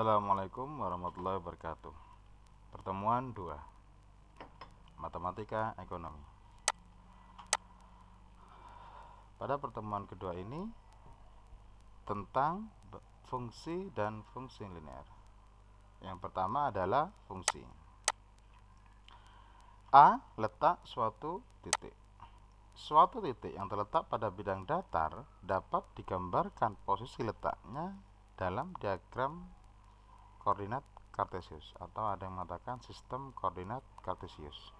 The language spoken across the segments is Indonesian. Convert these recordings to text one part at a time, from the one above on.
Assalamualaikum warahmatullahi wabarakatuh. Pertemuan 2 Matematika Ekonomi. Pada pertemuan kedua ini tentang fungsi dan fungsi linear. Yang pertama adalah fungsi. A. Letak suatu titik. Suatu titik yang terletak pada bidang datar dapat digambarkan posisi letaknya dalam diagram koordinat Kartesius, atau ada yang mengatakan sistem koordinat Kartesius.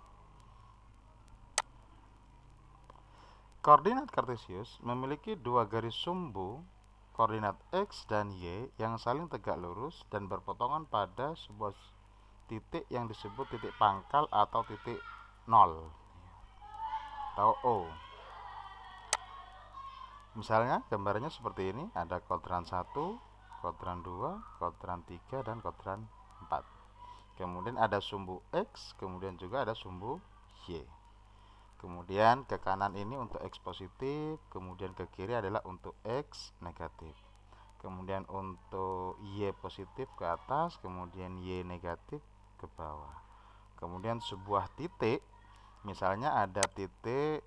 Koordinat Kartesius memiliki dua garis sumbu koordinat X dan Y yang saling tegak lurus dan berpotongan pada sebuah titik yang disebut titik pangkal atau titik 0 atau O. Misalnya gambarnya seperti ini, ada kuadran 1, kuadran 2, kuadran 3, dan kuadran 4. Kemudian ada sumbu X, kemudian juga ada sumbu Y. Kemudian ke kanan ini untuk X positif, kemudian ke kiri adalah untuk X negatif. Kemudian untuk Y positif ke atas, kemudian Y negatif ke bawah. Kemudian sebuah titik, misalnya ada titik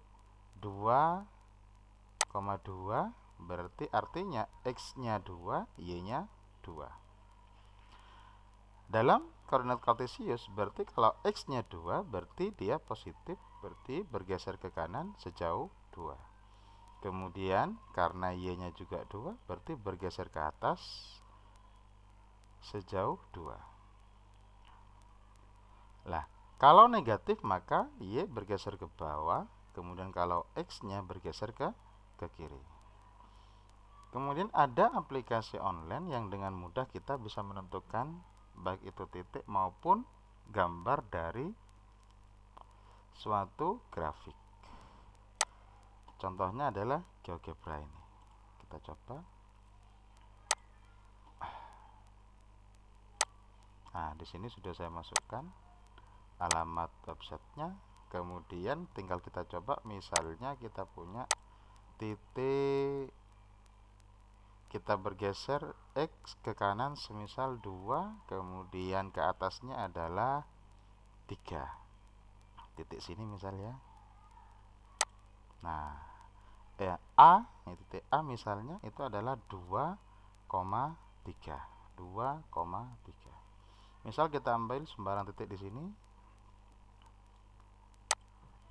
2,2, berarti artinya X-nya 2, Y-nya 2. Dalam koordinat Kartesius berarti kalau X-nya 2 berarti dia positif, berarti bergeser ke kanan sejauh 2. Kemudian karena Y-nya juga 2 berarti bergeser ke atas sejauh 2. Lah, kalau negatif maka Y bergeser ke bawah, kemudian kalau X-nya bergeser ke kiri. Kemudian ada aplikasi online yang dengan mudah kita bisa menentukan baik itu titik maupun gambar dari suatu grafik. Contohnya adalah GeoGebra ini. Kita coba. Nah, di sini sudah saya masukkan alamat websitenya. Kemudian tinggal kita coba, misalnya kita punya titik, kita bergeser X ke kanan semisal 2, kemudian ke atasnya adalah 3. Titik sini misalnya. Nah, A, titik A misalnya itu adalah 2,3. 2,3. Misal kita ambil sembarang titik di sini.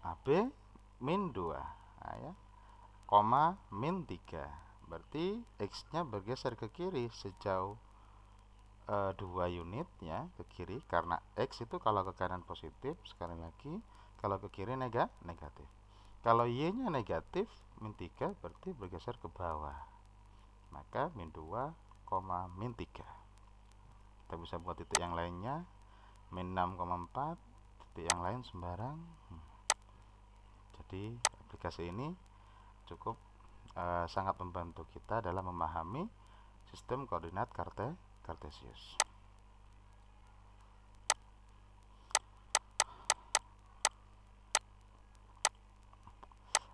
AB min 2. Nah, ya. Koma min 3. Berarti X-nya bergeser ke kiri sejauh 2 unit ya, ke kiri, karena X itu kalau ke kanan positif, sekali lagi kalau ke kiri negatif. Kalau Y-nya negatif, min 3 berarti bergeser ke bawah, maka min 2, min 3. Kita bisa buat titik yang lainnya, min 6,4, titik yang lain sembarang. Jadi aplikasi ini cukup sangat membantu kita dalam memahami sistem koordinat Kartesius.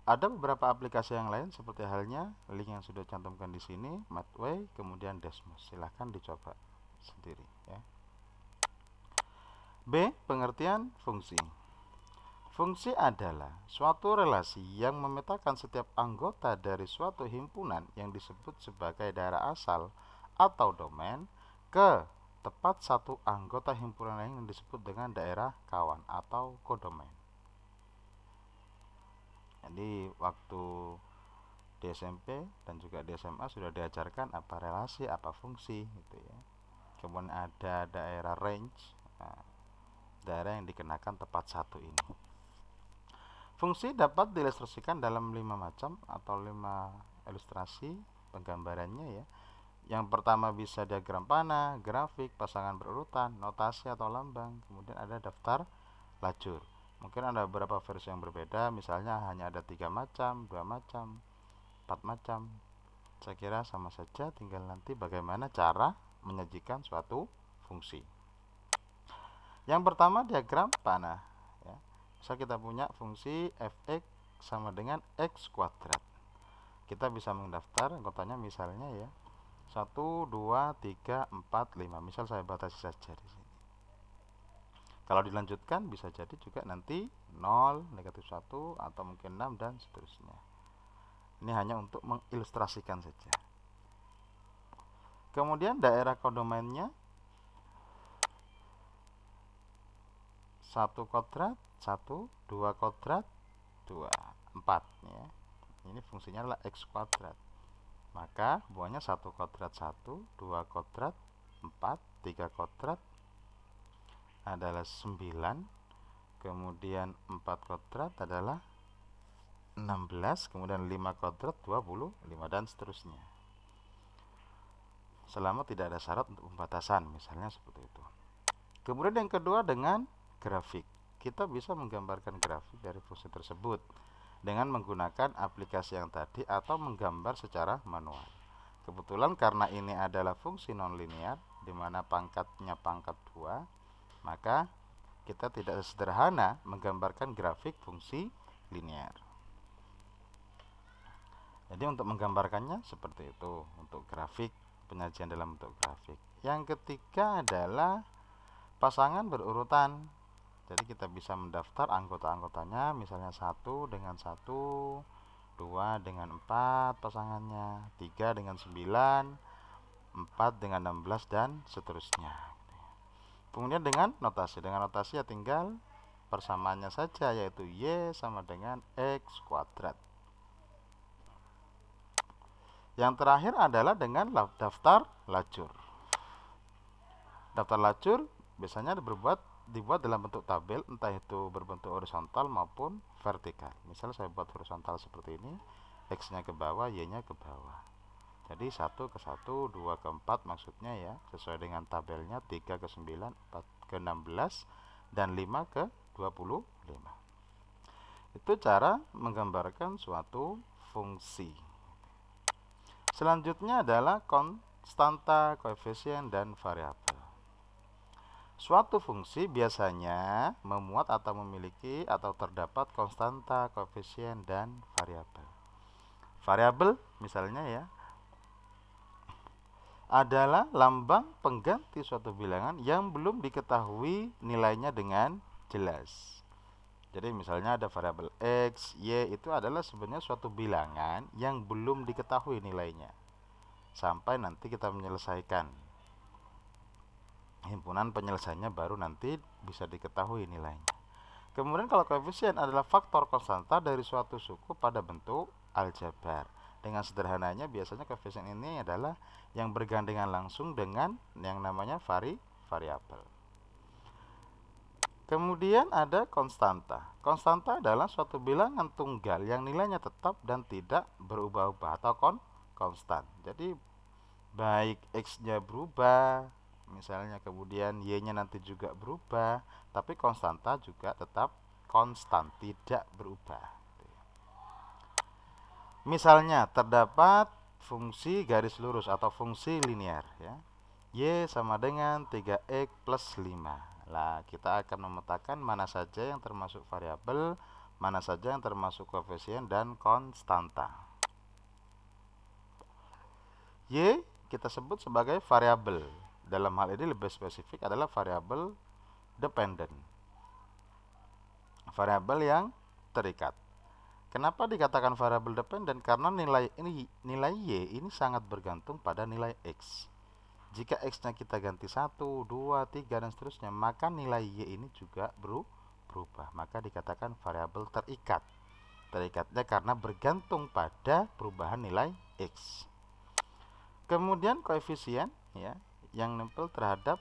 Ada beberapa aplikasi yang lain seperti halnya link yang sudah cantumkan di sini, Mathway, kemudian Desmos. Silahkan dicoba sendiri ya. B. Pengertian fungsi. Fungsi adalah suatu relasi yang memetakan setiap anggota dari suatu himpunan yang disebut sebagai daerah asal atau domain ke tepat satu anggota himpunan lain yang disebut dengan daerah kawan atau kodomain. Jadi waktu di SMP dan juga di SMA sudah diajarkan apa relasi, apa fungsi gitu ya. Kemudian ada daerah range, daerah yang dikenakan tepat satu ini. Fungsi dapat diilustrasikan dalam 5 macam atau 5 ilustrasi penggambarannya ya. Yang pertama bisa diagram panah, grafik, pasangan berurutan, notasi atau lambang, kemudian ada daftar lajur. Mungkin ada beberapa versi yang berbeda, misalnya hanya ada 3 macam, 2 macam, 4 macam. Saya kira sama saja, tinggal nanti bagaimana cara menyajikan suatu fungsi. Yang pertama diagram panah. Misal kita punya fungsi fx sama dengan x kuadrat. Kita bisa mendaftar anggotanya misalnya ya. 1, 2, 3, 4, 5. Misal saya batasi saja di sini. Kalau dilanjutkan bisa jadi juga nanti 0, negatif 1, atau mungkin 6 dan seterusnya. Ini hanya untuk mengilustrasikan saja. Kemudian daerah kodomainnya 1 kuadrat 1, 2 kuadrat 2, 4 ya. Ini fungsinya adalah X kuadrat. Maka buahnya 1 kuadrat 1, 2 kuadrat 4, 3 kuadrat adalah 9, kemudian 4 kuadrat adalah 16, kemudian 5 kuadrat 25, dan seterusnya. Selama tidak ada syarat untuk pembatasan, misalnya seperti itu. Kemudian yang kedua dengan grafik. Kita bisa menggambarkan grafik dari fungsi tersebut dengan menggunakan aplikasi yang tadi atau menggambar secara manual. Kebetulan karena ini adalah fungsi nonlinear di mana pangkatnya pangkat 2, maka kita tidak sederhana menggambarkan grafik fungsi linear. Jadi untuk menggambarkannya seperti itu, untuk grafik, penyajian dalam bentuk grafik. Yang ketiga adalah pasangan berurutan. Jadi kita bisa mendaftar anggota-anggotanya, misalnya 1 dengan 1, 2 dengan 4 pasangannya, 3 dengan 9, 4 dengan 16, dan seterusnya. Kemudian dengan notasi ya tinggal persamaannya saja, yaitu Y sama dengan X kuadrat. Yang terakhir adalah dengan daftar lacur. Daftar lacur biasanya dibuat dalam bentuk tabel, entah itu berbentuk horizontal maupun vertikal. Misalnya saya buat horizontal seperti ini, X-nya ke bawah, Y-nya ke bawah. Jadi 1 ke 1, 2 ke 4 maksudnya ya, sesuai dengan tabelnya, 3 ke 9, 4 ke 16, dan 5 ke 25. Itu cara menggambarkan suatu fungsi. Selanjutnya adalah konstanta, koefisien, dan variabel. Suatu fungsi biasanya memuat atau memiliki atau terdapat konstanta, koefisien, dan variabel. Variabel misalnya ya adalah lambang pengganti suatu bilangan yang belum diketahui nilainya dengan jelas. Jadi misalnya ada variabel X, Y, itu adalah sebenarnya suatu bilangan yang belum diketahui nilainya sampai nanti kita menyelesaikan. Himpunan penyelesaiannya baru nanti bisa diketahui nilainya. Kemudian kalau koefisien adalah faktor konstanta dari suatu suku pada bentuk aljabar. Dengan sederhananya biasanya koefisien ini adalah yang bergandengan langsung dengan yang namanya variabel. Kemudian ada konstanta. Konstanta adalah suatu bilangan tunggal yang nilainya tetap dan tidak berubah-ubah atau konstan. Jadi baik X-nya berubah, misalnya, kemudian Y-nya nanti juga berubah, tapi konstanta juga tetap konstan, tidak berubah. Misalnya terdapat fungsi garis lurus atau fungsi linear ya. Y sama dengan 3X plus 5. Nah, kita akan memetakan mana saja yang termasuk variabel, mana saja yang termasuk koefisien dan konstanta. Y kita sebut sebagai variabel. Dalam hal ini lebih spesifik adalah variabel dependent, variabel yang terikat. Kenapa dikatakan variabel dependent? Karena nilai Y ini sangat bergantung pada nilai X. Jika X-nya kita ganti 1, 2, 3, dan seterusnya, maka nilai Y ini juga berubah. Maka dikatakan variabel terikat. Terikatnya karena bergantung pada perubahan nilai X. Kemudian koefisien ya, yang nempel terhadap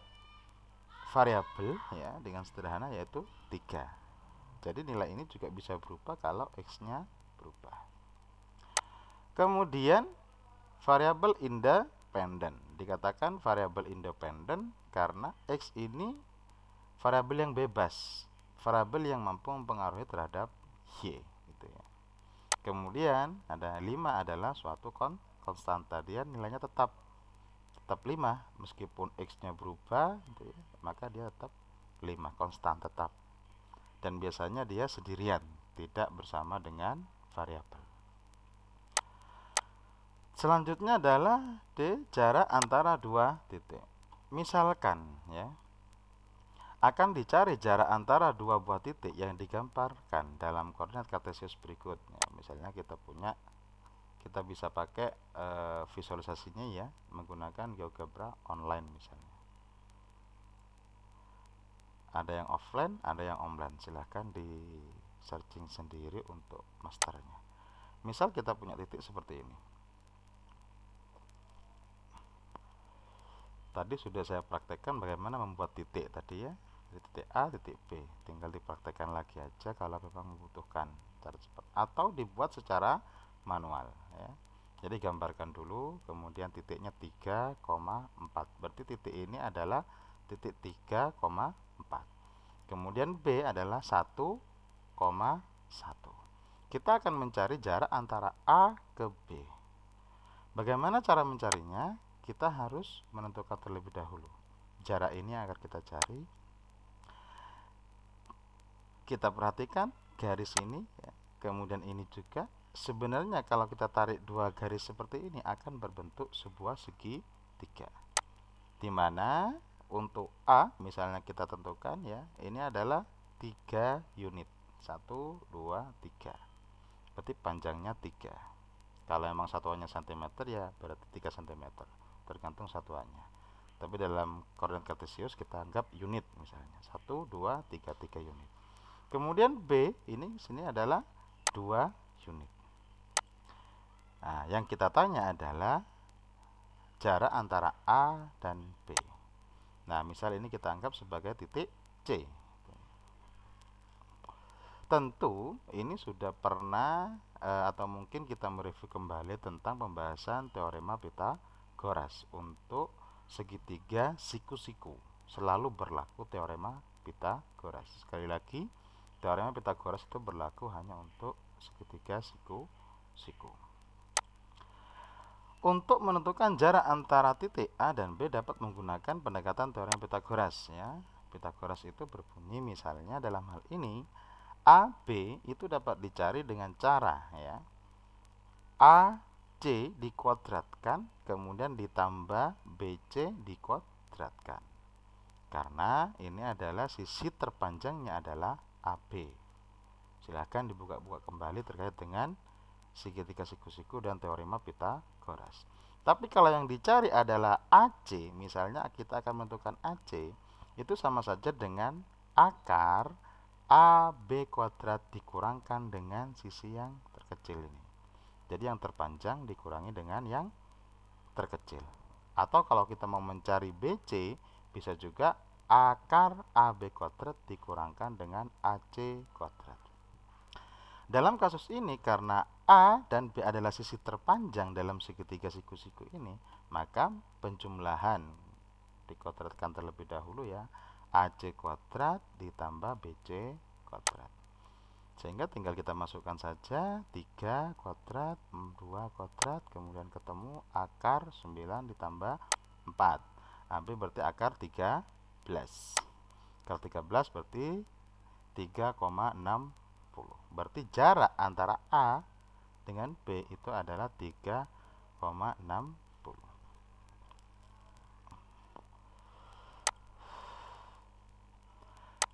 variabel ya dengan sederhana yaitu 3. Jadi nilai ini juga bisa berubah kalau X-nya berubah. Kemudian variabel independen. Dikatakan variabel independen karena X ini variabel yang bebas, variabel yang mampu mempengaruhi terhadap Y gitu ya. Kemudian ada 5 adalah suatu konstanta, dia nilainya tetap 5 meskipun X-nya berubah gitu ya, maka dia tetap 5, konstan tetap. Dan biasanya dia sendirian, tidak bersama dengan variabel. Selanjutnya adalah D, jarak antara dua titik. Misalkan ya, akan dicari jarak antara dua buah titik yang digambarkan dalam koordinat kartesius berikut. Ya, misalnya kita bisa pakai visualisasinya ya menggunakan GeoGebra online misalnya. Ada yang offline, ada yang online. Silahkan di searching sendiri untuk masternya. Misal kita punya titik seperti ini. Tadi sudah saya praktekkan bagaimana membuat titik tadi ya, titik A, titik B. Tinggal dipraktekkan lagi aja kalau memang membutuhkan cara cepat, atau dibuat secara manual ya. Jadi gambarkan dulu, kemudian titiknya 3,4. Berarti titik ini adalah titik 3,4. Kemudian B adalah 1,1. Kita akan mencari jarak antara A ke B. Bagaimana cara mencarinya? Kita harus menentukan terlebih dahulu jarak ini akan kita cari. Kita perhatikan garis ini ya, kemudian ini juga. Sebenarnya kalau kita tarik dua garis seperti ini akan berbentuk sebuah segitiga, dimana untuk A misalnya kita tentukan ya, ini adalah 3 unit, 1, 2, 3. Berarti panjangnya 3. Kalau memang satuannya cm ya berarti 3 cm, tergantung satuannya. Tapi dalam koordinat kartesius kita anggap unit, misalnya 1, 2, 3, 3 unit. Kemudian B ini sini adalah 2 unit. Nah, yang kita tanya adalah jarak antara A dan B. Nah, misal ini kita anggap sebagai titik C. Tentu ini sudah pernah atau mungkin kita mereview kembali tentang pembahasan teorema Pythagoras untuk segitiga siku-siku. Selalu berlaku teorema Pythagoras. Sekali lagi, teorema Pythagoras itu berlaku hanya untuk segitiga siku-siku. Untuk menentukan jarak antara titik A dan B dapat menggunakan pendekatan teorema Pythagoras ya. Pythagoras itu berbunyi misalnya dalam hal ini AB itu dapat dicari dengan cara ya, AC dikuadratkan kemudian ditambah BC dikuadratkan. Karena ini adalah sisi terpanjangnya adalah AB. Silahkan dibuka-buka kembali terkait dengan segitiga siku-siku dan teorema Pythagoras. Tapi kalau yang dicari adalah AC, misalnya kita akan menentukan AC, itu sama saja dengan akar AB kuadrat dikurangkan dengan sisi yang terkecil ini. Jadi yang terpanjang dikurangi dengan yang terkecil. Atau kalau kita mau mencari BC, bisa juga akar AB kuadrat dikurangkan dengan AC kuadrat. Dalam kasus ini karena A dan B adalah sisi terpanjang dalam segitiga siku-siku ini, maka penjumlahan dikuadratkan terlebih dahulu ya, AC kuadrat ditambah BC kuadrat. Sehingga tinggal kita masukkan saja 3 kuadrat, 2 kuadrat, kemudian ketemu akar 9 ditambah 4. AB berarti akar 13. Akar 13 berarti 3,60. Berarti jarak antara A dengan B itu adalah 3,60.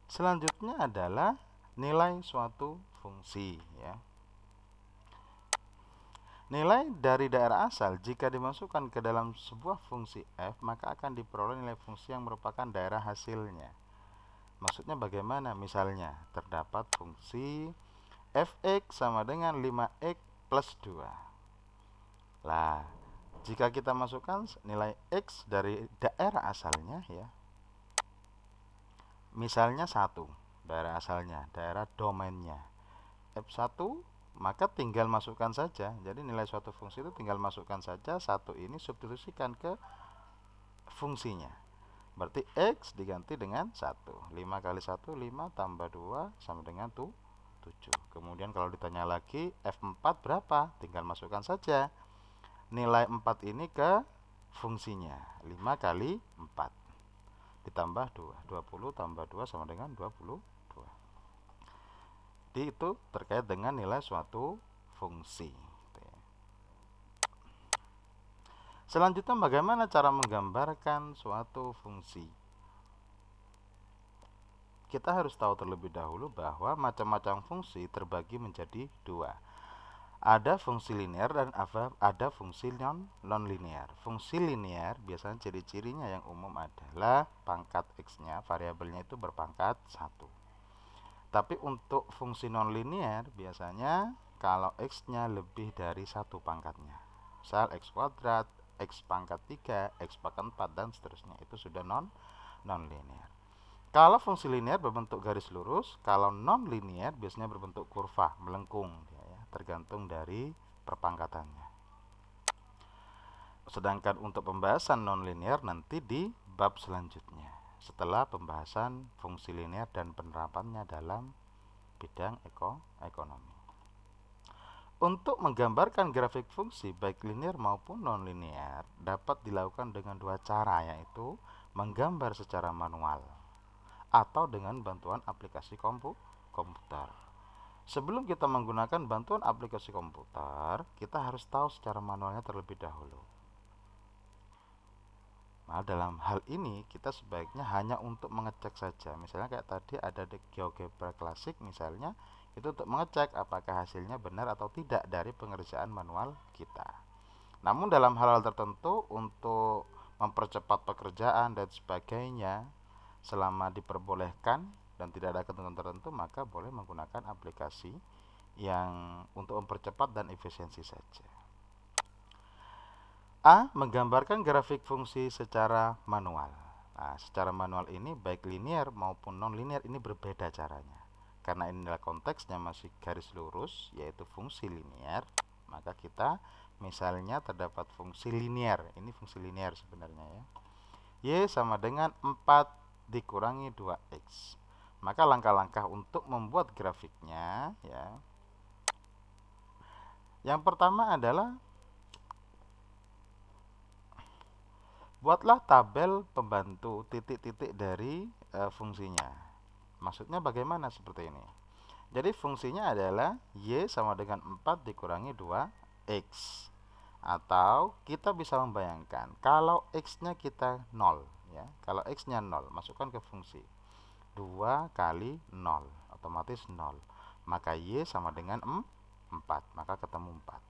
Selanjutnya adalah nilai suatu fungsi ya. Nilai dari daerah asal jika dimasukkan ke dalam sebuah fungsi f, maka akan diperoleh nilai fungsi yang merupakan daerah hasilnya. Maksudnya bagaimana? Misalnya terdapat fungsi fx sama dengan 5x plus 2. Lah, jika kita masukkan nilai x dari daerah asalnya ya, misalnya 1, daerah asalnya, daerah domainnya f1, maka tinggal masukkan saja. Jadi nilai suatu fungsi itu tinggal masukkan saja 1 ini, substitusikan ke fungsinya. Berarti x diganti dengan 1. 5 kali 1, 5 tambah 2 sama dengan 7. Kemudian kalau ditanya lagi f4 berapa? Tinggal masukkan saja nilai 4 ini ke fungsinya. 5 kali 4 ditambah 2. 20 tambah 2 sama dengan 22. Jadi itu terkait dengan nilai suatu fungsi. Selanjutnya, bagaimana cara menggambarkan suatu fungsi? Kita harus tahu terlebih dahulu bahwa macam-macam fungsi terbagi menjadi dua. Ada fungsi linear dan ada fungsi non-linear. Fungsi linear biasanya ciri-cirinya yang umum adalah pangkat x-nya, variabelnya itu berpangkat 1. Tapi untuk fungsi non-linear biasanya kalau x-nya lebih dari 1 pangkatnya. Misal x kuadrat, x pangkat 3, x pangkat 4 dan seterusnya, itu sudah non-linear. Kalau fungsi linear berbentuk garis lurus, kalau non-linear biasanya berbentuk kurva, melengkung ya, tergantung dari perpangkatannya. Sedangkan untuk pembahasan non-linear nanti di bab selanjutnya, setelah pembahasan fungsi linear dan penerapannya dalam bidang ekonomi. Untuk menggambarkan grafik fungsi baik linear maupun non-linear dapat dilakukan dengan dua cara, yaitu menggambar secara manual atau dengan bantuan aplikasi komputer. Sebelum kita menggunakan bantuan aplikasi komputer, kita harus tahu secara manualnya terlebih dahulu. Nah, dalam hal ini kita sebaiknya hanya untuk mengecek saja. Misalnya kayak tadi ada di GeoGebra Classic misalnya, itu untuk mengecek apakah hasilnya benar atau tidak dari pengerjaan manual kita. Namun dalam hal-hal tertentu untuk mempercepat pekerjaan dan sebagainya, selama diperbolehkan dan tidak ada ketentuan tertentu, maka boleh menggunakan aplikasi yang untuk mempercepat dan efisiensi saja. A. Menggambarkan grafik fungsi secara manual. Nah, secara manual ini baik linear maupun non-linear ini berbeda caranya. Karena inilah konteksnya masih garis lurus, yaitu fungsi linear, maka kita misalnya terdapat fungsi linear. Ini fungsi linear sebenarnya ya. Y sama dengan 4 dikurangi 2x. Maka langkah-langkah untuk membuat grafiknya ya. Yang pertama adalah buatlah tabel pembantu titik-titik dari fungsinya. Maksudnya bagaimana seperti ini? Jadi fungsinya adalah y sama dengan 4 dikurangi 2x. Atau kita bisa membayangkan kalau x-nya kita 0 ya. Kalau x-nya 0, masukkan ke fungsi 2 kali 0, otomatis 0. Maka y sama dengan 4, maka ketemu 4.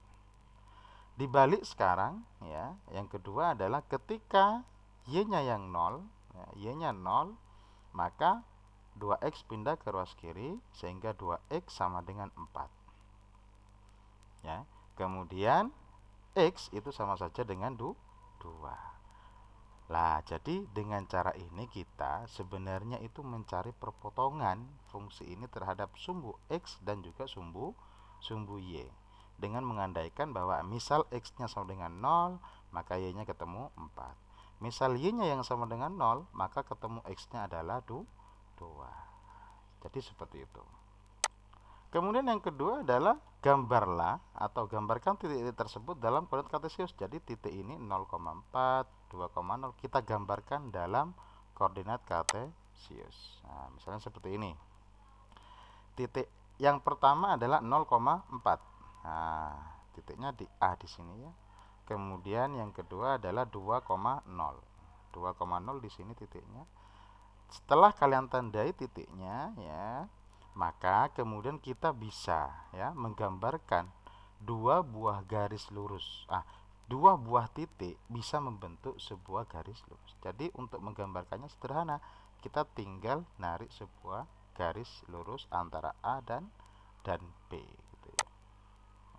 Dibalik sekarang ya, yang kedua adalah ketika y-nya yang 0 ya, y-nya 0, maka 2x pindah ke ruas kiri sehingga 2x sama dengan 4 ya. Kemudian x itu sama saja dengan 2. Lah, jadi dengan cara ini kita sebenarnya itu mencari perpotongan fungsi ini terhadap sumbu x dan juga sumbu y. Dengan mengandaikan bahwa misal x-nya sama dengan 0, maka y-nya ketemu 4. Misal y-nya yang sama dengan 0, maka ketemu x-nya adalah 2. Jadi seperti itu. Kemudian yang kedua adalah gambarlah atau gambarkan titik-titik tersebut dalam koordinat kartesius. Jadi titik ini 0,4, 2,0 kita gambarkan dalam koordinat kartesius. Nah, misalnya seperti ini. Titik yang pertama adalah 0,4. Nah, titiknya di A di sini ya. Kemudian yang kedua adalah 2,0. 2,0 di sini titiknya. Setelah kalian tandai titiknya ya, maka kemudian kita bisa ya menggambarkan dua buah garis lurus. Dua buah titik bisa membentuk sebuah garis lurus. Jadi untuk menggambarkannya sederhana, kita tinggal narik sebuah garis lurus antara A dan B gitu ya.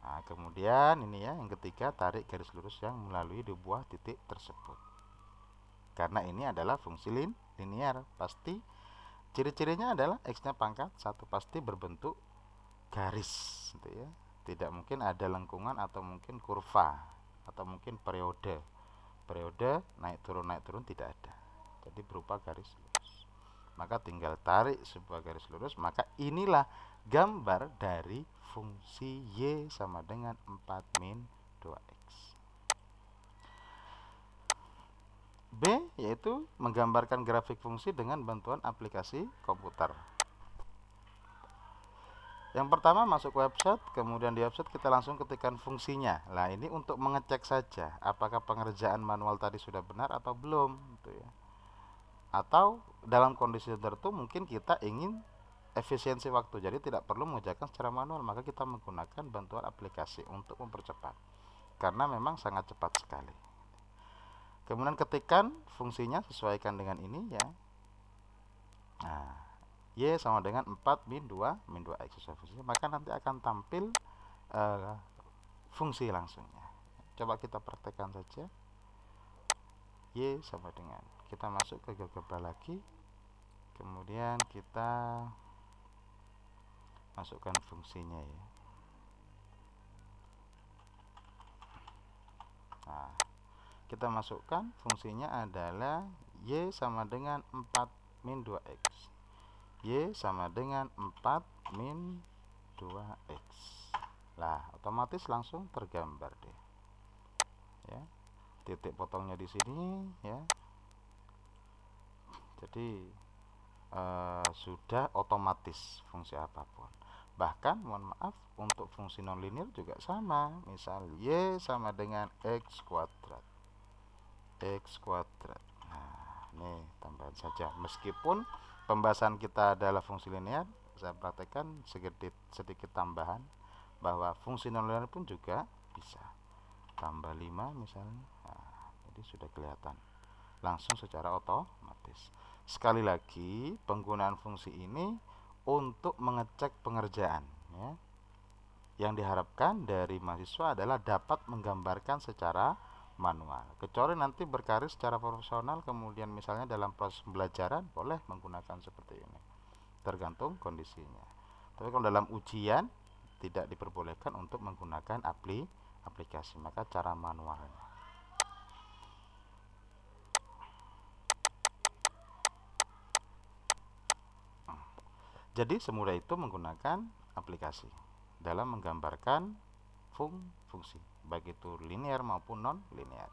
Nah, kemudian ini ya yang ketiga, tarik garis lurus yang melalui dua buah titik tersebut. Karena ini adalah fungsi linear, pasti ciri-cirinya adalah x-nya pangkat 1 pasti berbentuk garis gitu ya. Tidak mungkin ada lengkungan atau mungkin kurva atau mungkin periode naik turun tidak ada. Jadi berupa garis lurus. Maka tinggal tarik sebuah garis lurus, maka inilah gambar dari fungsi y sama dengan 4 min 2x. B yaitu menggambarkan grafik fungsi dengan bantuan aplikasi komputer. Yang pertama masuk website, kemudian di website kita langsung ketikkan fungsinya. Nah, ini untuk mengecek saja apakah pengerjaan manual tadi sudah benar atau belum, gitu ya. Atau dalam kondisi tertentu mungkin kita ingin efisiensi waktu, jadi tidak perlu mengerjakan secara manual, maka kita menggunakan bantuan aplikasi untuk mempercepat, karena memang sangat cepat sekali. Kemudian ketikkan fungsinya, sesuaikan dengan ini ya. Nah, Y sama dengan 4 min 2 X sesuai fungsinya, maka nanti akan tampil fungsi langsungnya. Coba kita praktekkan saja. Y sama dengan, kita masuk ke GeoGebra lagi, kemudian kita masukkan fungsinya ya. Nah, kita masukkan fungsinya adalah Y sama dengan 4 min 2X. Y sama dengan 4 min 2X. Lah, otomatis langsung tergambar deh. Ya. Titik potongnya di sini ya. Jadi sudah otomatis fungsi apapun. Bahkan mohon maaf, untuk fungsi nonlinear juga sama. Misal Y sama dengan X kuadrat. X kuadrat. Nah, ini tambahan saja. Meskipun pembahasan kita adalah fungsi linear, saya praktekkan sedikit tambahan bahwa fungsi nonlinear pun juga bisa. Tambah 5 misalnya. Nah, jadi sudah kelihatan langsung secara otomatis. Sekali lagi, penggunaan fungsi ini untuk mengecek pengerjaan ya. Yang diharapkan dari mahasiswa adalah dapat menggambarkan secara manual. Kecuali nanti berkarir secara profesional, kemudian misalnya dalam proses pembelajaran boleh menggunakan seperti ini, tergantung kondisinya. Tapi kalau dalam ujian tidak diperbolehkan untuk menggunakan aplikasi, maka cara manualnya. Jadi semudah itu menggunakan aplikasi dalam menggambarkan fungsi, baik itu linear maupun non-linear.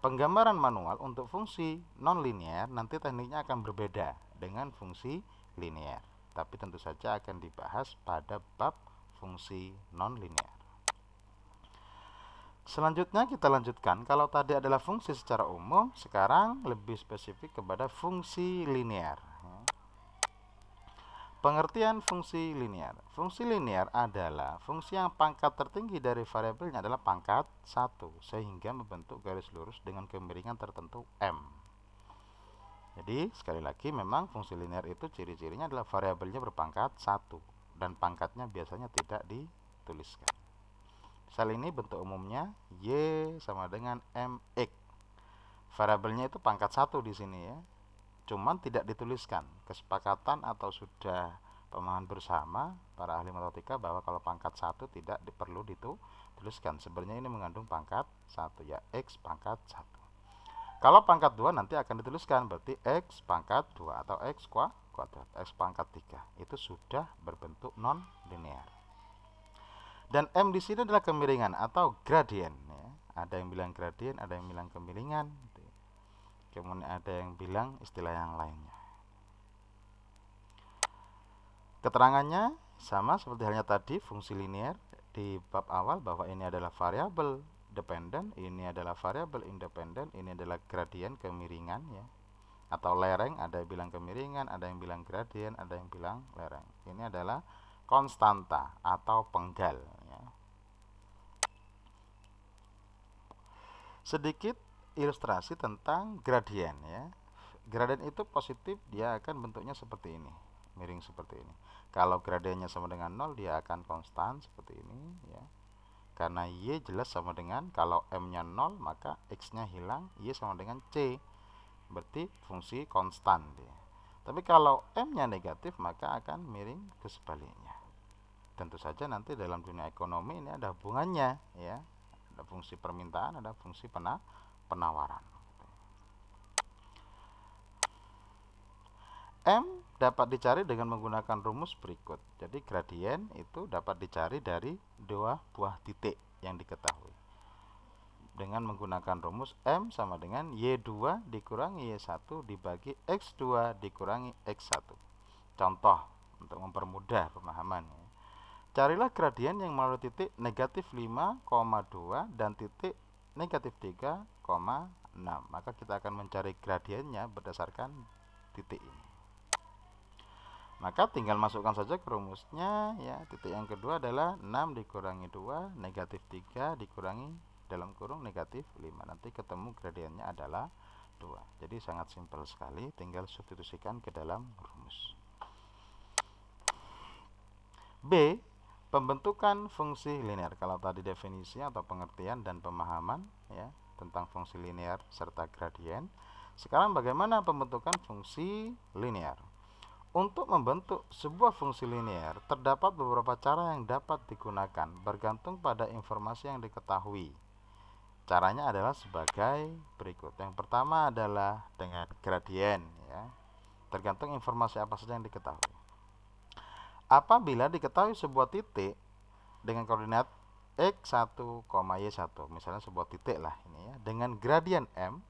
Penggambaran manual untuk fungsi non-linear nanti tekniknya akan berbeda dengan fungsi linear, tapi tentu saja akan dibahas pada bab fungsi non-linear. Selanjutnya kita lanjutkan, kalau tadi adalah fungsi secara umum, sekarang lebih spesifik kepada fungsi linear. Pengertian fungsi linear. Fungsi linear adalah fungsi yang pangkat tertinggi dari variabelnya adalah pangkat 1, sehingga membentuk garis lurus dengan kemiringan tertentu M. Jadi sekali lagi, memang fungsi linear itu ciri-cirinya adalah variabelnya berpangkat 1 dan pangkatnya biasanya tidak dituliskan. Misal ini bentuk umumnya Y sama dengan MX. Variabelnya itu pangkat 1 di sini ya. Cuman tidak dituliskan. Kesepakatan atau sudah pemahaman bersama para ahli matematika bahwa kalau pangkat 1 tidak perlu dituliskan. Sebenarnya ini mengandung pangkat 1 ya, X pangkat 1. Kalau pangkat 2 nanti akan dituliskan, berarti X pangkat 2 atau X kuadrat, X pangkat 3. Itu sudah berbentuk non linear. Dan M di sini adalah kemiringan atau gradien ya. Ada yang bilang gradien, ada yang bilang kemiringan. Kemudian ada yang bilang istilah yang lainnya. Keterangannya sama seperti halnya tadi fungsi linear di bab awal, bahwa ini adalah variabel dependen, ini adalah variabel independen, ini adalah gradien kemiringan ya, atau lereng. Ada yang bilang kemiringan, ada yang bilang gradien, ada yang bilang lereng. Ini adalah konstanta atau penggal ya. Sedikit ilustrasi tentang gradien ya. Gradien itu positif, dia akan bentuknya seperti ini, miring seperti ini. Kalau gradiennya sama dengan 0, dia akan konstan seperti ini ya. Karena Y jelas sama dengan, kalau M-nya 0 maka X-nya hilang, Y sama dengan C. Berarti fungsi konstan dia. Tapi kalau M-nya negatif maka akan miring ke sebaliknya. Tentu saja nanti dalam dunia ekonomi ini ada hubungannya ya. Ada fungsi permintaan, ada fungsi penawaran. M dapat dicari dengan menggunakan rumus berikut. Jadi gradien itu dapat dicari dari dua buah titik yang diketahui dengan menggunakan rumus M sama dengan Y2 dikurangi Y1 dibagi X2 dikurangi X1. Contoh untuk mempermudah pemahaman. Carilah gradien yang melalui titik negatif 5,2 dan titik negatif 3,6. Maka kita akan mencari gradiennya berdasarkan titik ini. Maka tinggal masukkan saja ke rumusnya ya. Titik yang kedua adalah 6 dikurangi 2 negatif 3 dikurangi dalam kurung negatif 5. Nanti ketemu gradiennya adalah 2. Jadi sangat simpel sekali, tinggal substitusikan ke dalam rumus. B. Pembentukan fungsi linear. Kalau tadi definisi atau pengertian dan pemahaman ya tentang fungsi linear serta gradien, sekarang bagaimana pembentukan fungsi linear? Untuk membentuk sebuah fungsi linear, terdapat beberapa cara yang dapat digunakan bergantung pada informasi yang diketahui. Caranya adalah sebagai berikut. Yang pertama adalah dengan gradien ya. Tergantung informasi apa saja yang diketahui. Apabila diketahui sebuah titik dengan koordinat x1, y1, misalnya sebuah titik lah ini ya, dengan gradien m,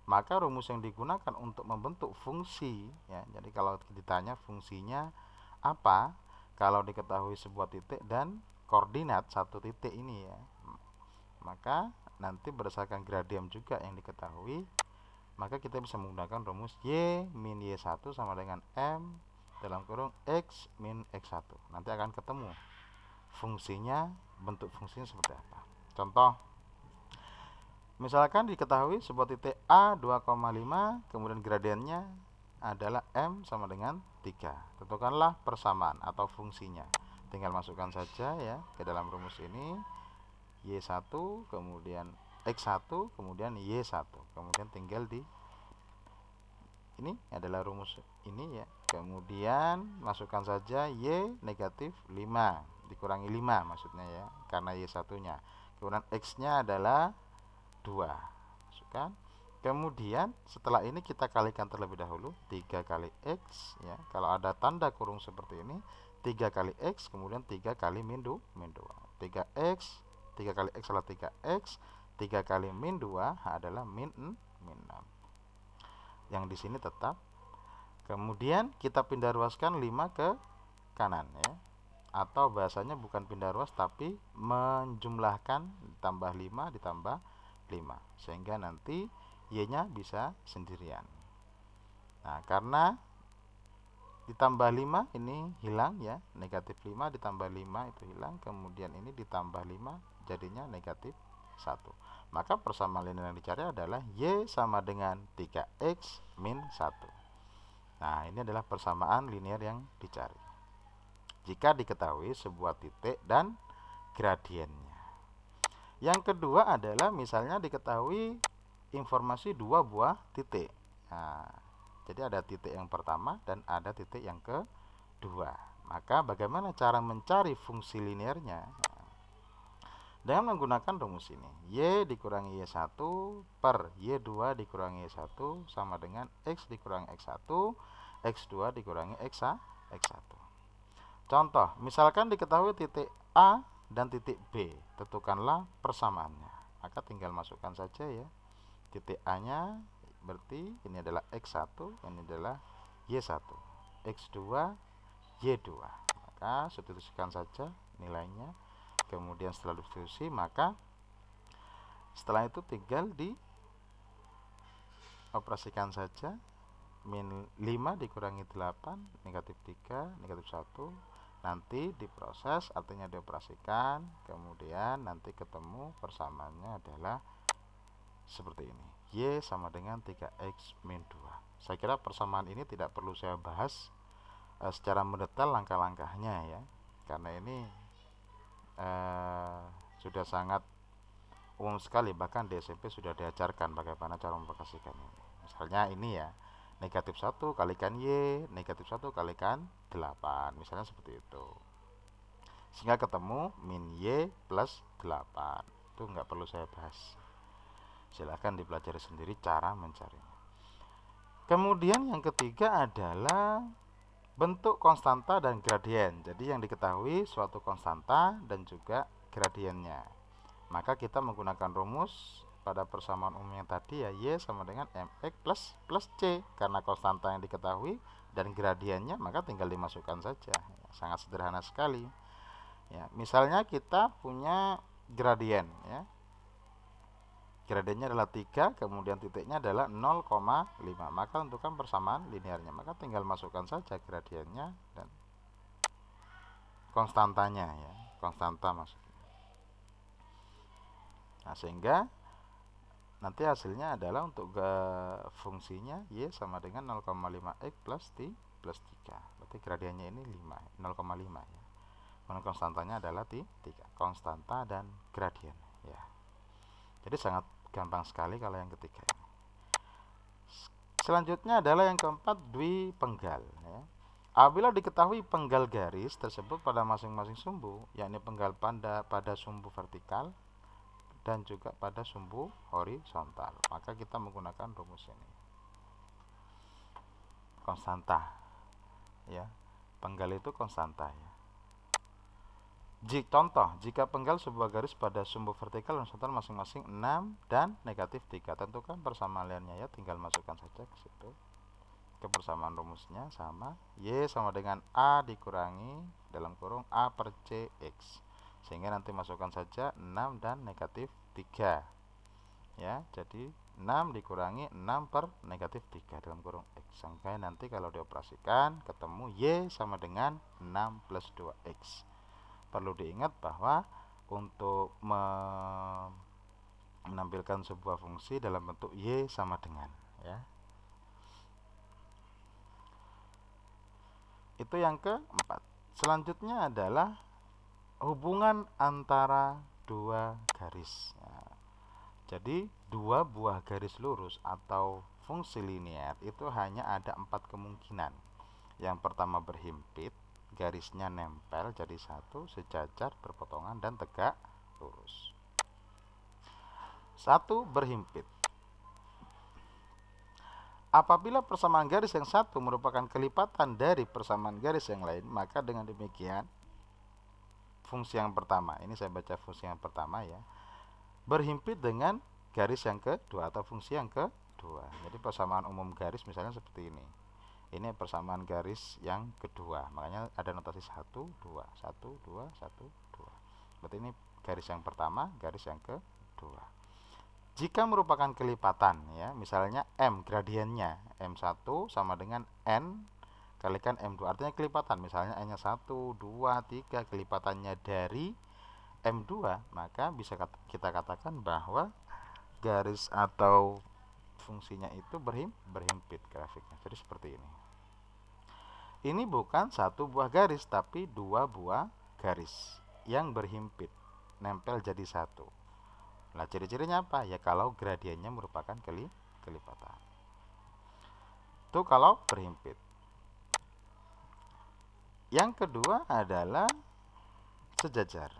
maka rumus yang digunakan untuk membentuk fungsi ya. Jadi kalau ditanya fungsinya apa, kalau diketahui sebuah titik dan koordinat satu titik ini ya, maka nanti berdasarkan gradien juga yang diketahui, maka kita bisa menggunakan rumus y min y1 sama dengan m dalam kurung x min x1. Nanti akan ketemu fungsinya, bentuk fungsinya seperti apa. Contoh, misalkan diketahui sebuah titik A 2,5, kemudian gradiennya adalah M sama dengan 3. Tentukanlah persamaan atau fungsinya. Tinggal masukkan saja ya ke dalam rumus ini. Y1, kemudian X1, kemudian Y1. Kemudian tinggal di ini adalah rumus ini ya. Kemudian masukkan saja Y negatif 5 dikurangi 5 maksudnya ya, karena Y1-nya. Kemudian X-nya adalah 2. Masukkan. Kemudian setelah ini kita kalikan terlebih dahulu 3 kali X ya. Kalau ada tanda kurung seperti ini, 3 kali X kemudian 3 kali min 2. 3X, 3 kali X adalah 3X, 3 kali min 2 adalah min 6. Yang di sini tetap. Kemudian kita pindah ruaskan 5 ke kanan ya. Atau bahasanya bukan pindah ruas tapi menjumlahkan, ditambah 5 ditambah 5 sehingga nanti y-nya bisa sendirian. Nah, karena ditambah 5 ini hilang ya, negatif 5 ditambah 5 itu hilang, kemudian ini ditambah 5 jadinya negatif 1. Maka persamaan linear yang dicari adalah y sama dengan 3x min 1. Nah, ini adalah persamaan linear yang dicari jika diketahui sebuah titik dan gradiennya. Yang kedua adalah misalnya diketahui informasi dua buah titik. Nah, jadi ada titik yang pertama dan ada titik yang kedua. Maka bagaimana cara mencari fungsi linearnya? Dengan menggunakan rumus ini. Y dikurangi Y1 per Y2 dikurangi Y1 sama dengan X dikurangi X1, X2 dikurangi X1. Contoh, misalkan diketahui titik A dan titik B, tentukanlah persamaannya. Maka tinggal masukkan saja ya. Titik A-nya berarti ini adalah X1, ini adalah Y1, X2, Y2. Maka substitusikan saja nilainya. Kemudian setelah substitusi, maka setelah itu tinggal dioperasikan saja. Min 5 dikurangi 8, negatif 3, negatif 1. Nanti diproses, artinya dioperasikan, kemudian nanti ketemu persamaannya adalah seperti ini. Y sama dengan 3x min 2. Saya kira persamaan ini tidak perlu saya bahas secara mendetail langkah-langkahnya ya, karena ini sudah sangat umum sekali, bahkan di SMP sudah diajarkan bagaimana cara memaplikasikan ini. Misalnya ini ya, negatif 1 kalikan Y, negatif 1 kalikan 8, misalnya seperti itu, sehingga ketemu min Y plus 8. Itu nggak perlu saya bahas, silahkan dipelajari sendiri cara mencarinya. Kemudian yang ketiga adalah bentuk konstanta dan gradien. Jadi yang diketahui suatu konstanta dan juga gradiennya. Maka kita menggunakan rumus pada persamaan umum yang tadi ya, Y sama dengan mx plus C, karena konstanta yang diketahui dan gradiennya maka tinggal dimasukkan saja. Sangat sederhana sekali. Ya, misalnya kita punya gradien ya. Gradiennya adalah 3, kemudian titiknya adalah 0,5. Maka tentukan persamaan linearnya. Maka tinggal masukkan saja gradiennya dan konstantanya ya. Konstanta maksudnya. Nah, sehingga nanti hasilnya adalah untuk fungsinya y sama dengan 0,5x plus 3. Berarti gradiennya ini 0,5 ya. Kemudian konstantanya adalah 3. Konstanta dan gradien ya. Jadi sangat gampang sekali kalau yang ketiga ini. Selanjutnya adalah yang keempat, dwipenggal ya. Apabila diketahui penggal garis tersebut pada masing-masing sumbu, yakni penggal pada sumbu vertikal dan juga pada sumbu horizontal, maka kita menggunakan rumus ini. Konstanta ya. Penggal itu konstanta ya. Contoh, jika penggal sebuah garis pada sumbu vertikal dan horizontal masing-masing 6 dan negatif 3, tentukan persamaannya ya, tinggal masukkan saja ke situ. Kebersamaan rumusnya sama, y sama dengan a dikurangi dalam kurung a per c x, sehingga nanti masukkan saja 6 dan negatif 3 ya. Jadi 6 dikurangi 6 per negatif 3 dalam kurung x, sehingga nanti kalau dioperasikan ketemu y sama dengan 6 plus 2x. Perlu diingat bahwa untuk menampilkan sebuah fungsi dalam bentuk y sama dengan ya. Itu yang keempat. Selanjutnya adalah hubungan antara dua garis ya. Jadi dua buah garis lurus atau fungsi linear itu hanya ada 4 kemungkinan. Yang pertama berhimpit, garisnya nempel jadi satu, sejajar, berpotongan, dan tegak lurus. 1. Berhimpit. Apabila persamaan garis yang satu merupakan kelipatan dari persamaan garis yang lain, maka dengan demikian fungsi yang pertama, ini saya baca fungsi yang pertama ya, berhimpit dengan garis yang kedua atau fungsi yang kedua. Jadi persamaan umum garis misalnya seperti ini. Ini persamaan garis yang kedua, makanya ada notasi 1, 2, 1, 2, 1, 2. Berarti ini garis yang pertama, garis yang kedua. Jika merupakan kelipatan ya, misalnya m gradiennya m1 sama dengan n kalikan m2, artinya kelipatan, misalnya n-nya 1, 2, 3, kelipatannya dari m2, maka bisa kita katakan bahwa garis atau fungsinya itu berhimpit grafiknya. Jadi seperti ini. Ini bukan satu buah garis, tapi dua buah garis yang berhimpit, nempel jadi satu. Nah, ciri-cirinya apa? Ya kalau gradiennya merupakan kelipatan. Itu kalau berhimpit. Yang kedua adalah sejajar.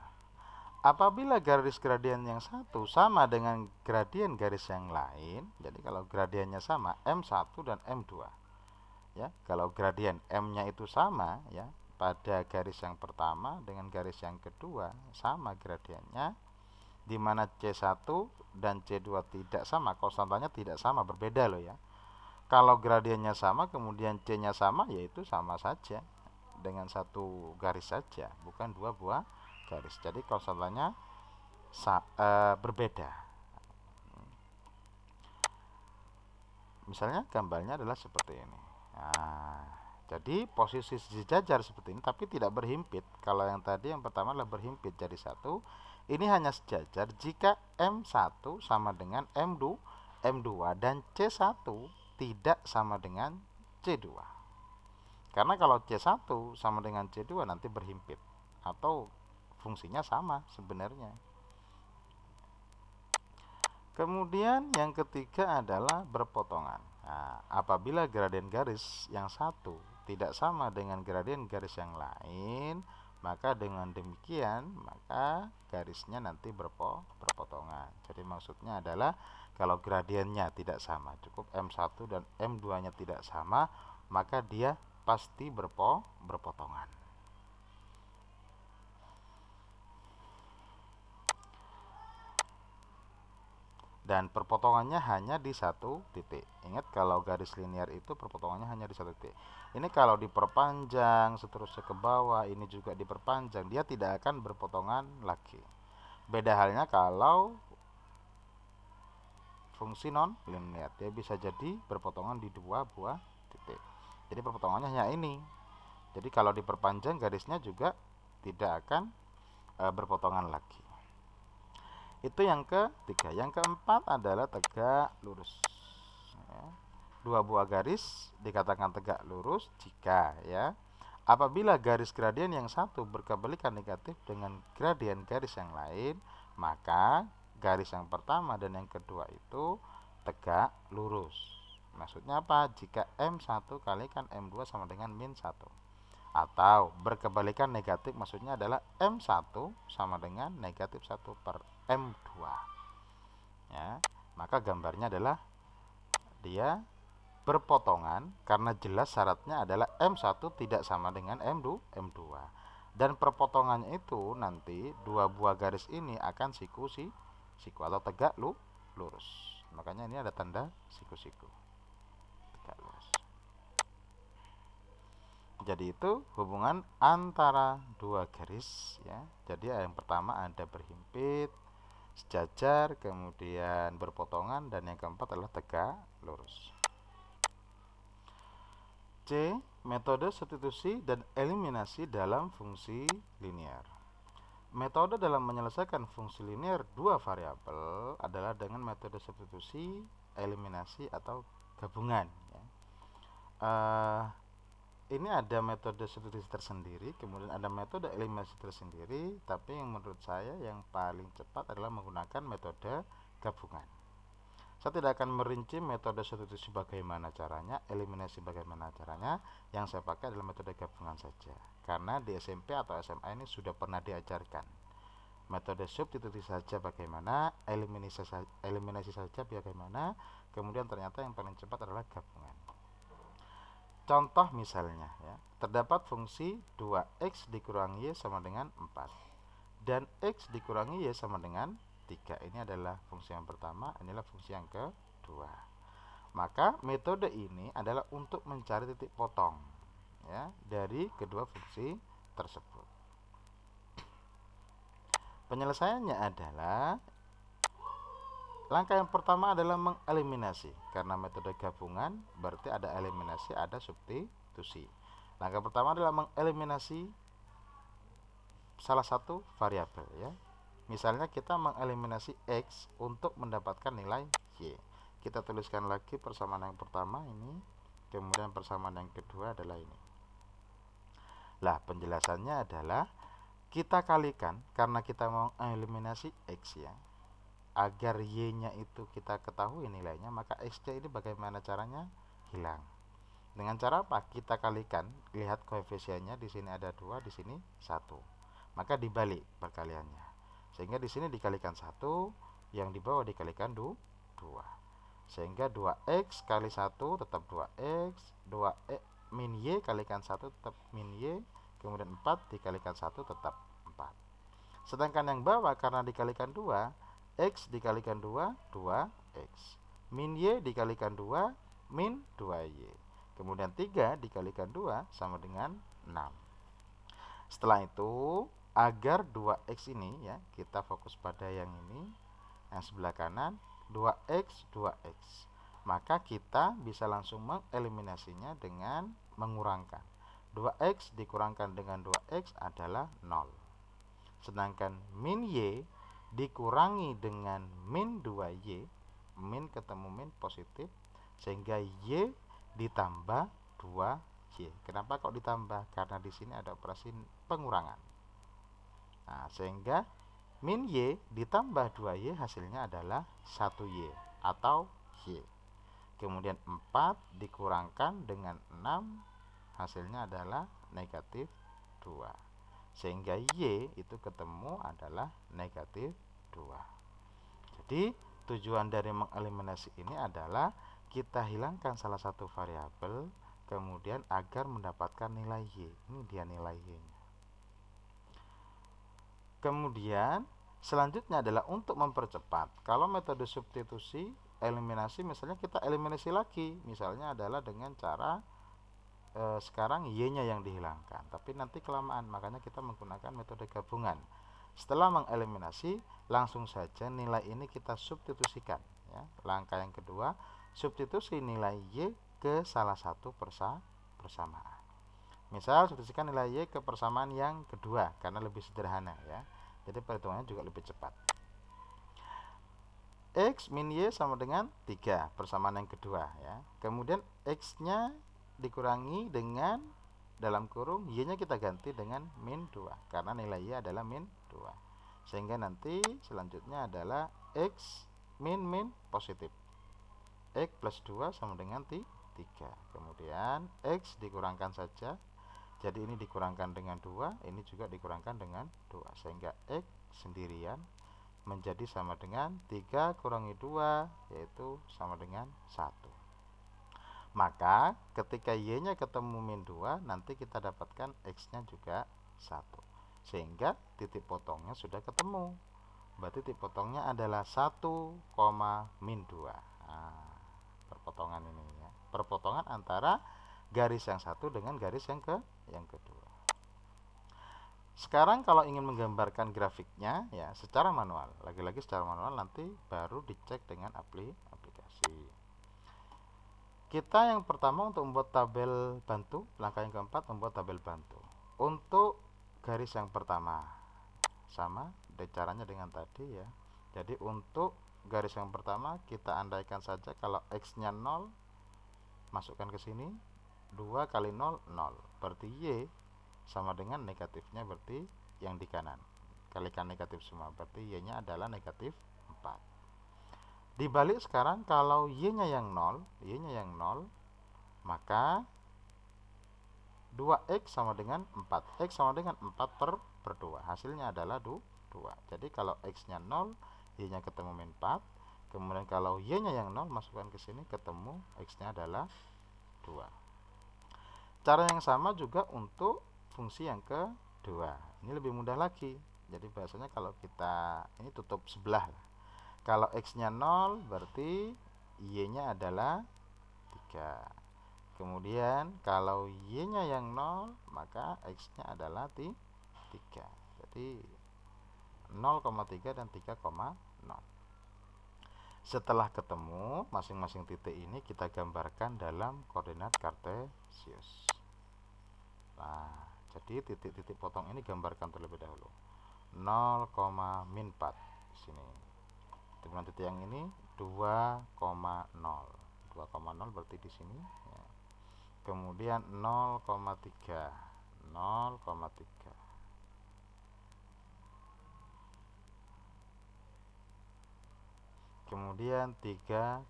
Apabila garis gradien yang satu sama dengan gradien garis yang lain, jadi kalau gradiennya sama M1 dan M2. Ya, kalau gradien M-nya itu sama ya, pada garis yang pertama dengan garis yang kedua sama gradiennya, di mana C1 dan C2 tidak sama, konstantanya tidak sama, berbeda loh ya. Kalau gradiennya sama kemudian C-nya sama, yaitu sama saja dengan satu garis saja, bukan dua buah garis. Jadi konstantanya berbeda. Misalnya gambarnya adalah seperti ini. Nah, jadi posisi sejajar seperti ini tapi tidak berhimpit. Kalau yang tadi yang pertama adalah berhimpit jadi satu, ini hanya sejajar jika M1 sama dengan M2 dan C1 tidak sama dengan C2. Karena kalau C1 sama dengan C2 nanti berhimpit atau fungsinya sama sebenarnya. Kemudian yang ketiga adalah berpotongan. Nah, apabila gradien garis yang satu tidak sama dengan gradien garis yang lain, maka dengan demikian maka garisnya nanti berpotongan. Jadi maksudnya adalah kalau gradiennya tidak sama, cukup M1 dan M2 nya tidak sama, maka dia pasti berpotongan. dan perpotongannya hanya di satu titik. Ingat, kalau garis linear itu perpotongannya hanya di satu titik. Ini kalau diperpanjang seterusnya ke bawah, ini juga diperpanjang, dia tidak akan berpotongan lagi. Beda halnya kalau fungsi non linear, dia bisa jadi berpotongan di dua buah titik. Jadi perpotongannya hanya ini. Jadi kalau diperpanjang garisnya juga tidak akan berpotongan lagi. Itu yang ketiga. Yang keempat adalah tegak lurus. Ya. Dua buah garis dikatakan tegak lurus jika apabila garis gradien yang satu berkebalikan negatif dengan gradien garis yang lain, maka garis yang pertama dan yang kedua itu tegak lurus. Maksudnya apa? Jika M1 kalikan M2 sama dengan min 1. Atau berkebalikan negatif, maksudnya adalah M1 sama dengan negatif 1 per M2. Ya, maka gambarnya adalah dia berpotongan karena jelas syaratnya adalah M1 tidak sama dengan M2. Dan perpotongannya itu nanti dua buah garis ini akan siku atau tegak lurus. Makanya ini ada tanda siku-siku. Tegak lurus. Jadi itu hubungan antara dua garis ya. Jadi yang pertama ada berhimpit, sejajar, kemudian berpotongan, dan yang keempat adalah tegak lurus. C. Metode substitusi dan eliminasi dalam fungsi linear. Metode dalam menyelesaikan fungsi linear dua variabel adalah dengan metode substitusi, eliminasi, atau gabungan ya. Ini ada metode substitusi tersendiri, kemudian ada metode eliminasi tersendiri, tapi yang menurut saya yang paling cepat adalah menggunakan metode gabungan. Saya tidak akan merinci metode substitusi bagaimana caranya, eliminasi bagaimana caranya. Yang saya pakai adalah metode gabungan saja, karena di SMP atau SMA ini sudah pernah diajarkan. Metode substitusi saja bagaimana, eliminasi saja bagaimana, kemudian ternyata yang paling cepat adalah gabungan. Contoh misalnya ya, terdapat fungsi 2x dikurangi y sama dengan 4 dan x dikurangi y sama dengan 3. Ini adalah fungsi yang pertama, inilah fungsi yang kedua. Maka metode ini adalah untuk mencari titik potong ya dari kedua fungsi tersebut. Penyelesaiannya adalah langkah yang pertama adalah mengeliminasi. Karena metode gabungan berarti ada eliminasi, ada substitusi. Langkah pertama adalah mengeliminasi salah satu variabel ya. Misalnya kita mengeliminasi x untuk mendapatkan nilai y. Kita tuliskan lagi persamaan yang pertama ini, kemudian persamaan yang kedua adalah ini. Lah, penjelasannya adalah kita kalikan karena kita mau eliminasi x ya. Agar y-nya itu kita ketahui nilainya, maka x-nya ini bagaimana caranya? Hilang. Dengan cara apa? Kita kalikan, lihat koefisiennya, di sini ada 2, di sini 1. Maka dibalik perkaliannya. Sehingga di sini dikalikan 1, yang di bawah dikalikan 2. Sehingga 2x kali 1 tetap 2x, 2 min y kalikan 1 tetap min y, kemudian 4 dikalikan 1 tetap 4. Sedangkan yang bawah karena dikalikan 2, x dikalikan 2, 2x. Min y dikalikan 2, min 2y. Kemudian 3 dikalikan 2 sama dengan 6. Setelah itu, agar 2x ini ya, kita fokus pada yang ini, yang sebelah kanan, 2x, 2x. Maka kita bisa langsung mengeliminasinya dengan mengurangkan. 2x dikurangkan dengan 2x adalah 0. Sedangkan min y dikurangi dengan min 2y, min ketemu min positif, sehingga y ditambah 2y. Kenapa kok ditambah? Karena di sini ada operasi pengurangan. Nah, sehingga min y ditambah 2y hasilnya adalah 1y atau y. Kemudian 4 dikurangkan dengan 6 hasilnya adalah negatif 2. Sehingga y itu ketemu adalah negatif 2. Jadi tujuan dari mengeliminasi ini adalah kita hilangkan salah satu variabel, kemudian agar mendapatkan nilai y. Ini dia nilai y-nya. Kemudian Selanjutnya adalah untuk mempercepat. Kalau metode substitusi eliminasi, misalnya kita eliminasi lagi, misalnya adalah dengan cara sekarang y-nya yang dihilangkan, tapi nanti kelamaan, makanya kita menggunakan metode gabungan. Setelah mengeliminasi, langsung saja nilai ini kita substitusikan ya. Langkah yang kedua, substitusi nilai y ke salah satu persamaan. Misal substitusikan nilai y ke persamaan yang kedua karena lebih sederhana ya. Jadi perhitungannya juga lebih cepat. X min y sama dengan 3, persamaan yang kedua ya. Kemudian x-nya dikurangi dengan dalam kurung y-nya kita ganti dengan min 2 karena nilai y adalah min 2. Sehingga nanti selanjutnya adalah x min positif. X plus 2 sama dengan 3. Kemudian x dikurangkan saja. Jadi ini dikurangkan dengan 2, ini juga dikurangkan dengan 2, sehingga x sendirian menjadi sama dengan 3 kurangi 2, yaitu sama dengan 1. Maka ketika y-nya ketemu min 2, nanti kita dapatkan x-nya juga 1. Sehingga titik potongnya sudah ketemu. Berarti titik potongnya adalah 1, min 2. Nah, perpotongan ini ya. Perpotongan antara garis yang satu dengan garis yang kedua. Sekarang kalau ingin menggambarkan grafiknya ya secara manual, lagi-lagi secara manual, nanti baru dicek dengan aplikasi. Kita yang pertama untuk membuat tabel bantu, langkah yang keempat membuat tabel bantu. Untuk garis yang pertama sama caranya dengan tadi ya. Jadi untuk garis yang pertama kita andaikan saja kalau x-nya 0, masukkan ke sini, 2 kali 0, 0. Berarti y sama dengan negatifnya, berarti yang di kanan. Kalikan negatif semua, berarti y-nya adalah negatif 4. Dibalik sekarang, kalau y-nya yang 0, maka 2x sama dengan 4. X sama dengan 4 per 2. Hasilnya adalah 2. Jadi kalau x-nya 0, y-nya ketemu min 4. Kemudian kalau y-nya yang 0, masukkan ke sini, ketemu x-nya adalah 2. Cara yang sama juga untuk fungsi yang kedua. Ini lebih mudah lagi. Jadi bahasanya kalau kita ini tutup sebelah. Kalau x-nya 0, berarti y-nya adalah 3. Kemudian kalau y-nya yang 0, maka x-nya adalah 3. Jadi 0,3 dan 3,0. Setelah ketemu masing-masing titik ini, kita gambarkan dalam koordinat kartesius. Nah, jadi titik-titik potong ini gambarkan terlebih dahulu. 0, min 4 di sini. Dengan titik yang ini 2,0. 2,0 berarti di sini ya. Kemudian 0,3. 0,3. Kemudian 3,0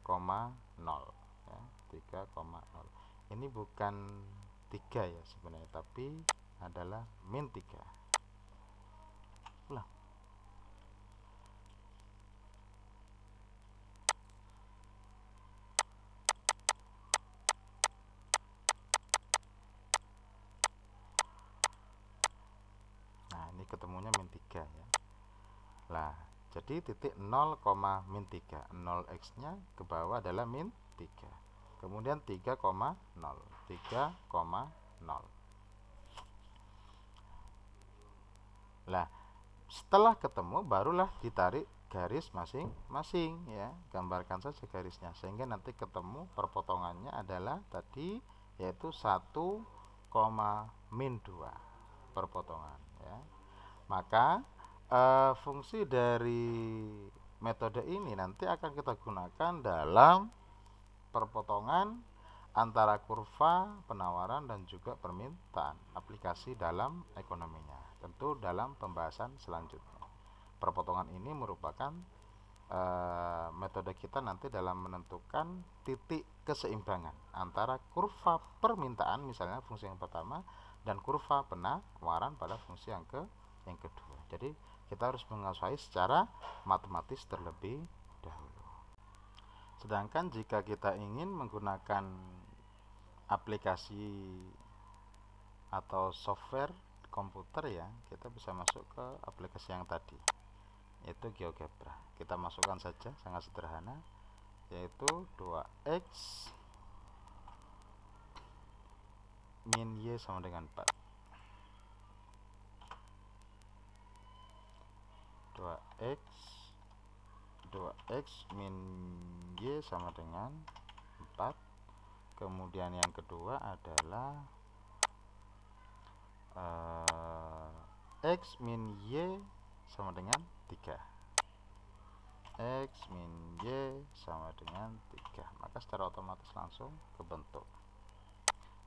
ya, 3,0. Ini bukan 3 ya sebenarnya, tapi adalah min 3. Ulang. Nah, ini ketemunya min 3 ya. Lah, jadi titik 0, min 3. 0x-nya ke bawah adalah min 3. Kemudian 3,0. 3,0. Lah, setelah ketemu barulah ditarik garis masing-masing ya. Gambarkan saja garisnya sehingga nanti ketemu perpotongannya adalah tadi, yaitu 1, min 2 perpotongan ya. Maka fungsi dari metode ini nanti akan kita gunakan dalam perpotongan antara kurva penawaran dan juga permintaan, aplikasi dalam ekonominya. Tentu dalam pembahasan selanjutnya. Perpotongan ini merupakan metode kita nanti dalam menentukan titik keseimbangan antara kurva permintaan, misalnya fungsi yang pertama, dan kurva penawaran pada fungsi yang kedua. Jadi kita harus menguasai secara matematis terlebih dahulu. Sedangkan jika kita ingin menggunakan aplikasi atau software komputer ya, kita bisa masuk ke aplikasi yang tadi. yaitu GeoGebra. Kita masukkan saja, sangat sederhana, yaitu 2x min y sama dengan 4. 2x min y sama dengan 4. Kemudian yang kedua adalah x min y sama dengan 3. X min y sama dengan 3. Maka secara otomatis langsung kebentuk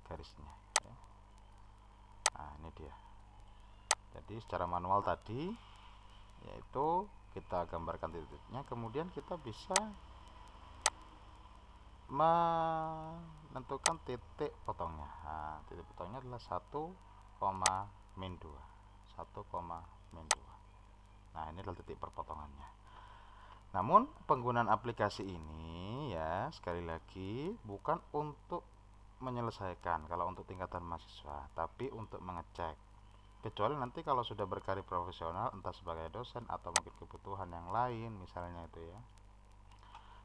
garisnya ya. Nah, ini dia. Jadi secara manual tadi yaitu kita gambarkan titiknya, kemudian kita bisa menentukan titik potongnya. Nah, titik potongnya adalah 1, min 2. 1, min 2. Nah, ini adalah titik perpotongannya. Namun penggunaan aplikasi ini ya, sekali lagi bukan untuk menyelesaikan kalau untuk tingkatan mahasiswa, tapi untuk mengecek. Kecuali nanti kalau sudah berkarir profesional, entah sebagai dosen atau mungkin kebutuhan yang lain misalnya itu ya,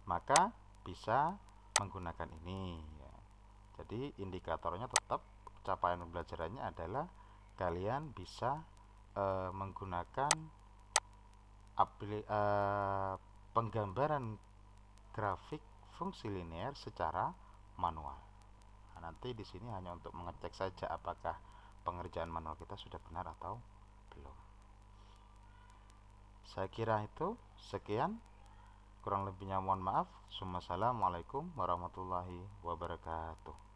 maka bisa menggunakan ini ya. Jadi indikatornya tetap capaian pembelajarannya adalah kalian bisa menggunakan penggambaran grafik fungsi linear secara manual. Nah, nanti di sini hanya untuk mengecek saja apakah pengerjaan manual kita sudah benar atau belum. Saya kira itu sekian, kurang lebihnya mohon maaf. Assalamualaikum warahmatullahi wabarakatuh.